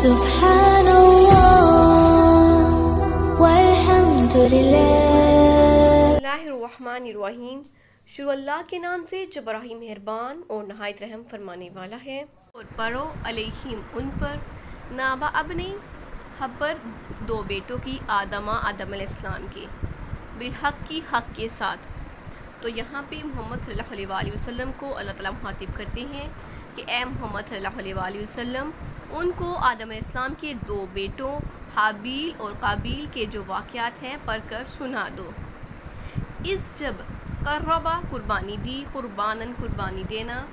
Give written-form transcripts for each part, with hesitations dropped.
سبحان اللہ والحمد للہ۔ بسم اللہ الرحمن الرحیم۔ شروع اللہ کے نام سے جو بڑا ہی مہربان اور نہایت رحم فرمانے والا ہے۔ اور پڑھو علیہم ان پر، نابا ابنی خبر دو بیٹوں کی، آدم علیہ السلام کے، بالحق کی حق کے ساتھ۔ تو یہاں پہ محمد صلی اللہ علیہ وآلہ وسلم کو اللہ تعالیٰ مخاطب کرتے ہیں کہ اے محمد صلی اللہ علیہ وآلہ وسلم، ان کو آدم علیہ السلام کے دو بیٹوں حابیل اور قابیل کے جو واقعات ہیں پڑھ کر سنا دو۔ اس جب قربا قربانی دی، قرباناً قربانی دینا،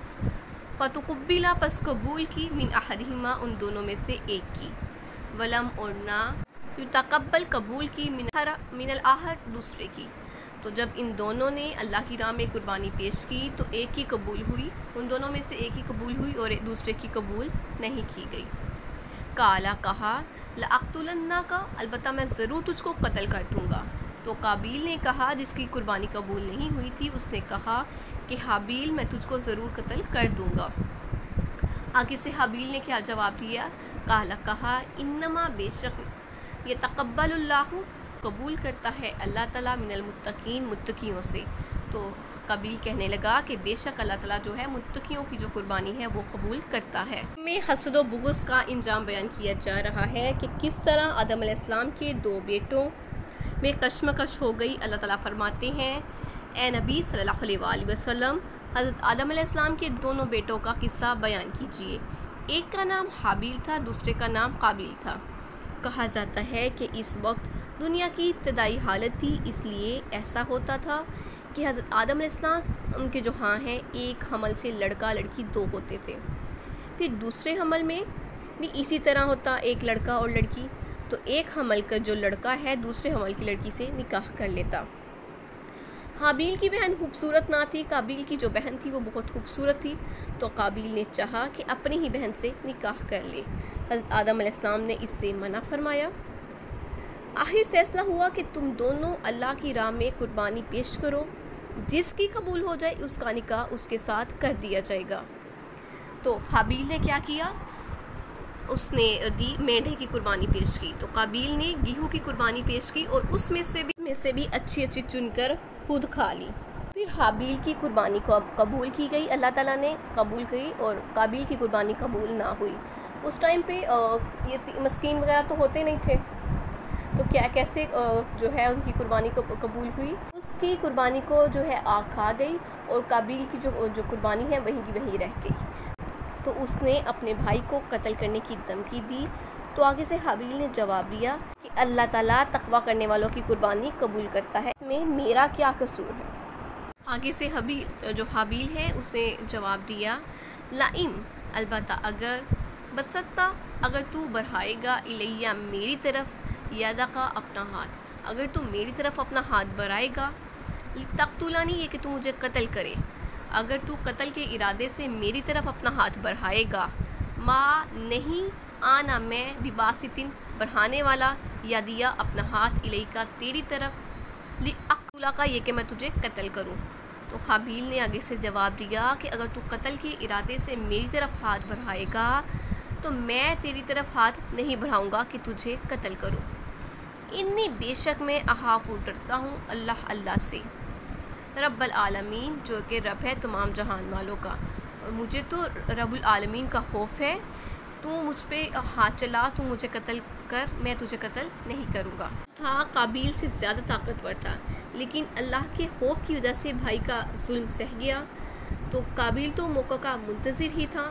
فتقبلا پس قبول کی، من احدہما ان دونوں میں سے ایک کی، ولم اور نہ یتقبل قبول کی، من الآخر دوسرے کی۔ تو جب ان دونوں نے اللہ کی راہ میں قربانی پیش کی تو ایک کی قبول ہوئی، ان دونوں میں سے ایک کی قبول ہوئی اور دوسرے کی قبول نہیں کی گئی۔ قالا کہا، لأقتلنک، البتہ میں ضرور تجھ کو قتل کر دوں گا۔ تو قابیل نے کہا، جس کی قربانی قبول نہیں ہوئی تھی، اس نے کہا کہ حابیل میں تجھ کو ضرور قتل کر دوں گا۔ آگے سے حابیل نے کیا جواب دیا؟ قالا کہا، انما بے شک، یتقبل اللہ، قبول کرتا ہے اللہ تعالیٰ، من المتقین، متقیوں سے۔ تو قابیل کہنے لگا کہ بے شک اللہ تعالیٰ جو ہے متقیوں کی جو قربانی ہے وہ قبول کرتا ہے۔ میں حسد و بغض کا انجام بیان کیا جا رہا ہے کہ کس طرح آدم علیہ السلام کے دو بیٹوں میں کشمکش ہو گئی۔ اللہ تعالیٰ فرماتے ہیں، اے نبی صلی اللہ علیہ وآلہ وسلم، حضرت آدم علیہ السلام کے دونوں بیٹوں کا قصہ بیان کیجیے۔ ایک کا نام حابیل تھا، دوسرے کا نام قابیل تھا۔ کہا جاتا ہے کہ اس وقت دنیا کی ابتدائی حالت تھی، اس لیے ایسا ہوتا تھا کہ حضرت آدم علیہ السلام ان کے جو ہاں ہیں، ایک حمل سے لڑکا لڑکی دو ہوتے تھے، پھر دوسرے حمل میں بھی اسی طرح ہوتا، ایک لڑکا اور لڑکی۔ تو ایک حمل کا جو لڑکا ہے دوسرے حمل کی لڑکی سے نکاح کر لیتا۔ حابیل کی بہن خوبصورت نہ تھی، قابیل کی جو بہن تھی وہ بہت خوبصورت تھی، تو قابیل نے چاہا کہ اپنی ہی بہن سے نکاح کر لے۔ حضرت آدم علیہ السلام نے اس سے منع فرمایا۔ آخر فیصلہ ہوا کہ تم دونوں اللہ کی راہ میں قربانی پیش کرو، جس کی قبول ہو جائے اس کا نکاح اس کے ساتھ کر دیا جائے گا۔ تو حابیل نے کیا کیا؟ اس نے دی مینڈھے کی قربانی پیش کی، تو قابیل نے گیہوں کی قربانی پیش کی اور اس میں سے بھی اچھی اچھی چن کر خود کھا لی۔ پھر حابیل کی قربانی کو قبول کی گئی، اللہ تعالیٰ نے قبول کی، اور قابیل کی قربانی قبول نہ ہوئی۔ اس ٹائم پہ یہ مسکین وغیرہ تو ہوتے نہیں تھے، تو کیسے جو ہے ان کی قربانی کو قبول ہوئی؟ اس کی قربانی کو جو ہے آگ کھا گئی، اور قابیل کی جو قربانی ہے وہیں کی وہیں رہ گئی۔ تو اس نے اپنے بھائی کو قتل کرنے کی دھمکی دی۔ تو آگے سے حابیل نے جواب دیا کہ اللہ تعالیٰ تقویٰ کرنے والوں کی قربانی قبول کرتا ہے، اس میں میرا کیا قصور ہے؟ آگے سے حابیل ہے اس نے جواب دیا، لائم، البتہ اگر، بسطہ، اگر تو بڑھائے گا، الیہ، میری طرف، یادہ کا اپنا ہاتھ، اگر تو میری طرف اپنا ہاتھ بڑھائے گا، تقتلانی، یہ کہ تو مجھے قتل کرے، اگر تو قتل کے ارادے سے میری طرف اپنا ہاتھ بڑھائے گا، ما نہیں، آنا میں، بباسطن، بڑھانے والا، یادیا اپنا ہاتھ، الیکا تیری طرف، لأقتلک، یہ کہ میں تجھے قتل کروں۔ تو حابیل نے آگے سے جواب دیا کہ اگر تو قتل کے ارادے سے میری طرف ہاتھ بڑھائے گا تو میں تیری طرف ہاتھ نہیں بڑھاؤں گا کہ تجھے قتل کروں۔ انی، بے شک میں، اخاف، ڈرتا ہوں، اللہ سے، رب العالمین، جو کہ رب ہے تمام جہان والوں کا، مجھے تو رب العالمین کا خوف ہے، تو مجھ پہ ہاتھ چلا، تو مجھے قتل کر، میں تجھے قتل نہیں کروں گا۔ تھا قابیل سے زیادہ طاقتور تھا، لیکن اللہ کے خوف کی وجہ سے بھائی کا ظلم سہ گیا۔ تو قابیل تو موقع کا منتظر ہی تھا،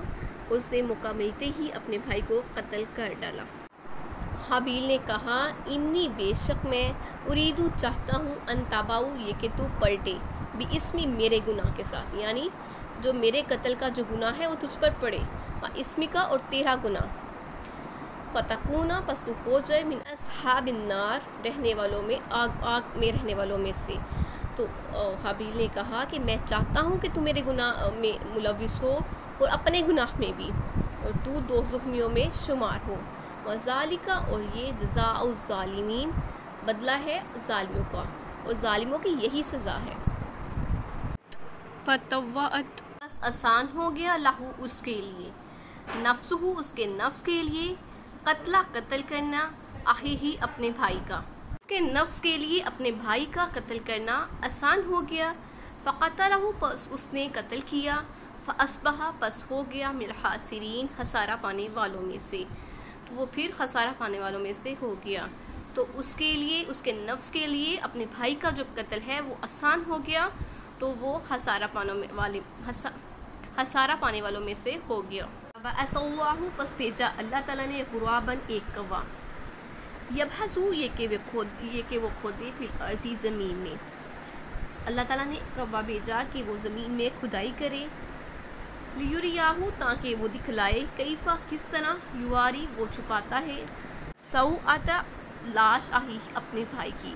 اس نے موقع ملتے ہی اپنے بھائی کو قتل کر ڈالا۔ حابیل نے کہا، انی، بے شک میں، اریدو، چاہتا ہوں، ان تاباؤ، یہ کہ تو پلٹے، باسمی، میرے گناہ کے ساتھ، یعنی جو میرے قتل کا جو گناہ ہے وہ تجھ پر پڑے، اسمی کا، اور تیرا گناہ، فتکونا، پس تو ہو جائے، من اصحاب النار، رہنے والوں میں، آگ میں رہنے والوں میں سے۔ تو حابیل نے کہا کہ میں چاہتا ہوں کہ تو میرے گناہ میں ملوث ہو اور اپنے گناہ میں بھی، اور تو دوزخیوں میں شمار ہو، وذالک، اور یہ جزاء الظالمین، بدلہ ہے ظالموں کا، اور ظالموں کی یہی سزا ہے۔ فتوعت، بس آسان ہو گیا، لہو، اس کے لیے، نفسہ، اس کے نفس کے لیے، फ़क़तला कत्ल करना अही ही अपने भाई का, उसके नफ्स के लिए अपने भाई का कत्ल करना आसान हो गया। फ़क़तलहु पस उसने कत्ल किया, फ़अस्बहा पस हो गया मिनल खासिरीन खसारा पाने वालों में से, तो वो फिर खसारा पाने वालों में से हो गया। तो उसके लिए, उसके नफ्स के लिए अपने भाई का जो कत्ल है वो आसान हो गया, तो वो खसारा पाने वालों में से हो गया। बअसल्लाहु पस भेजा अल्लाह ताला ने गुराबन एक कौवा, यबहसु ये कि वो खोदे फिल अर्ज़ी ज़मीन में। अल्लाह ताला ने कौवा भेजा कि वो ज़मीन में खुदाई करे, लियुरियाहु ताकि वो दिखलाए, कैफ़ा किस तरह, युवारी वो छुपाता है, सौअता लाश आही अपने भाई की,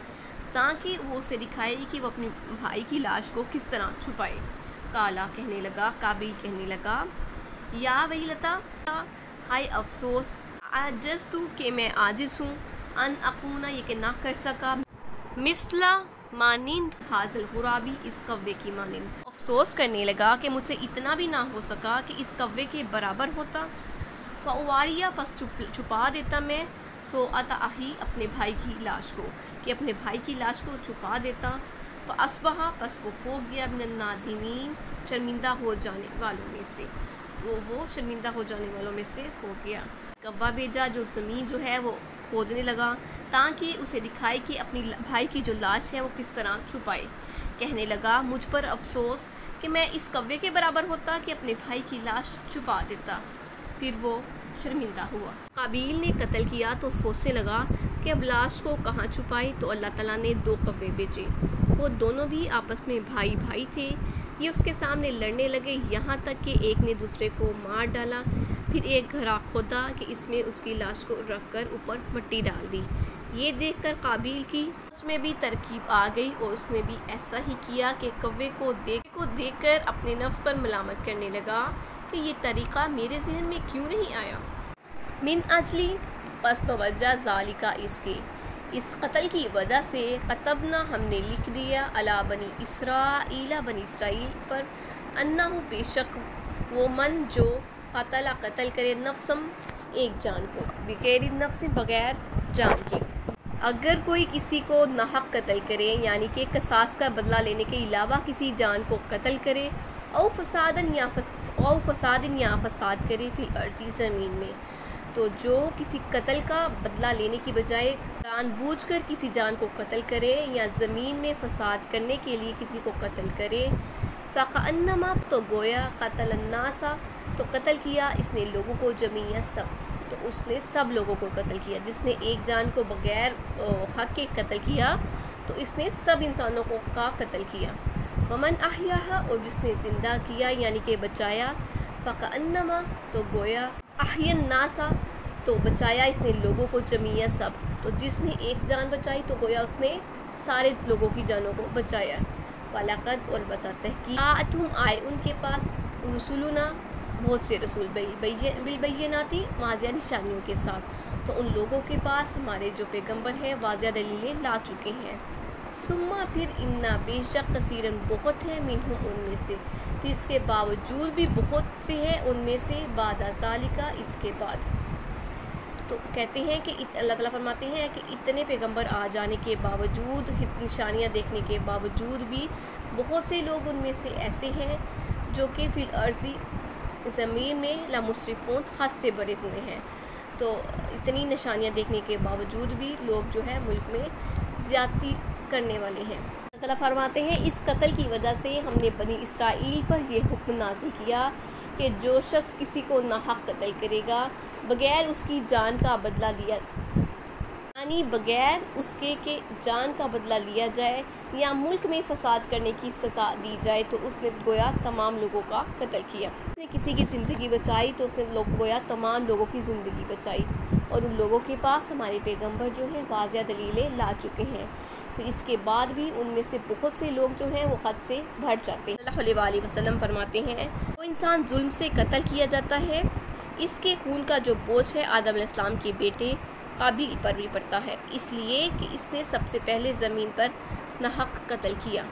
ताकि वो उसे दिखाए कि वो अपने भाई की लाश को किस तरह छुपाए। काला कहने लगा, काबिल कहने लगा, या वैलता हाय अफसोस, आजज़तु कि मैं आजिज़ हूँ, अन अकूना ये कि ना कर सका, मिसला मानिंद हाज़िल गुराबी इस कव्वे की मानिंद, अफसोस करने लगा कि मुझसे इतना भी ना हो सका कि इस कव्वे के बराबर होता। फ़अवारिया पस छुपा देता मैं, सो अता अही अपने भाई की लाश को, कि अपने भाई की लाश को छुपा देता। फ़अस्बहा पस वो हो गया मिनन नादिमीन शर्मिंदा हो जाने वालों में से, वो शर्मिंदा हो जाने वालों में से हो गया। कौवा भेजा जो ज़मीन जो है वो खोदने लगा, ताकि उसे दिखाए कि अपनी भाई की जो लाश है वो किस तरह छुपाए। कहने लगा, मुझ पर अफसोस कि मैं इस कौवे के बराबर होता कि अपने भाई की लाश छुपा देता। फिर वो शर्मिंदा हुआ। काबिल ने कत्ल किया तो सोचने लगा कि अब लाश को कहाँ छुपाए, तो अल्लाह ताला ने 2 कौवे भेजे। वो दोनों भी आपस में भाई भाई थे। ये उसके सामने लड़ने लगे, यहाँ तक कि एक ने दूसरे को मार डाला। फिर एक घड़ा खोदा कि इसमें उसकी लाश को रख कर ऊपर मिट्टी डाल दी। ये देखकर काबिल की उसमें भी तरकीब आ गई और उसने भी ऐसा ही किया कि कौवे को देखकर अपने नफ्स पर मलामत करने लगा कि ये तरीक़ा मेरे जहन में क्यों नहीं आया। मिन अजली पस बवजह ज़ालिका इसके, इस कत्ल की वजह से कतबना हमने लिख दिया अला बनी इसराइल बनी इसराइल पर, अन्नहु बेशक वो मन जो कत्ल करे नफ्सम एक जान को, बगैर नफ्स बगैर जान के। अगर कोई किसी को नाहक कत्ल करे, यानी कि कसास का बदला लेने के अलावा किसी जान को कत्ल करे, औ फसादन या फसाद करे फिल अर्ज़ी ज़मीन में, तो जो किसी कत्ल का बदला लेने की बजाय जानबूझकर किसी जान को कत्ल करे या ज़मीन में फसाद करने के लिए किसी को कत्ल करे, फ़कअन्नमा तो गोया कत्ल अन्नासा, तो कत्ल किया इसने लोगों को जमीया सब, तो उसने सब लोगों को कत्ल किया। जिसने एक जान को बगैर हक के कत्ल किया तो इसने सब इंसानों को का कत्ल किया। वमन अहयाहा, और जिसने ज़िंदा किया यानी कि बचाया, फ़कअन्नमा तो गोया अहयन नासा, तो बचाया इसने लोगों को जमीया सब, तो जिसने एक जान बचाई तो गोया उसने सारे लोगों की जानों को बचाया। वलक़द, और बताते हैं कि आतुम आए उनके पास रसूलुना बहुत से रसूल बिलबय्यनाती वाज़िया निशानियों के साथ, तो उन लोगों के पास हमारे जो पैगंबर हैं वाज़िया दलीलें ला चुके हैं। सुम्मा फिर इन्ना बेशक कसीरन बहुत है मिनहुम उनमें से, फिर इसके बावजूद भी बहुत से हैं उनमें से बादा ज़ालिका इसके बाद। तो कहते हैं कि अल्लाह ताला फरमाते हैं कि इतने पैगंबर आ जाने के बावजूद, निशानियाँ देखने के बावजूद भी बहुत से लोग उनमें से ऐसे हैं जो कि फिल अर्ज़ी ज़मीन में लामुस्रिफ़ून हद से बड़े हुए हैं। तो इतनी निशानियाँ देखने के बावजूद भी लोग जो है मुल्क में ज़्यादती करने वाले हैं। अल्लाह ताला फरमाते हैं इस कत्ल की वजह से हमने बनी इसराइल पर यह हुक्म नाज़िल किया कि जो शख्स किसी को नाहक कत्ल करेगा बग़ैर उसकी जान का बदला लिया, यानी बग़ैर उसके के जान का बदला लिया जाए या मुल्क में फ़साद करने की सज़ा दी जाए, तो उसने गोया तमाम लोगों का कत्ल किया। उसने किसी की ज़िंदगी बचाई तो उसने गोया तमाम लोगों की ज़िंदगी बचाई, और उन लोगों के पास हमारे पैगंबर जो हैं वाज़िया दलीलें ला चुके हैं। फिर इसके बाद भी उनमें से बहुत से लोग जो हैं वो हद से बढ़ जाते हैं। सल्लल्लाहु अलैहि वसल्लम फरमाते हैं वो इंसान जुल्म से कत्ल किया जाता है, इसके खून का जो बोझ है आदम अलैहिस्सलाम के बेटे काबिल पर भी पड़ता है, इसलिए कि इसने सबसे पहले ज़मीन पर नाहक कत्ल किया।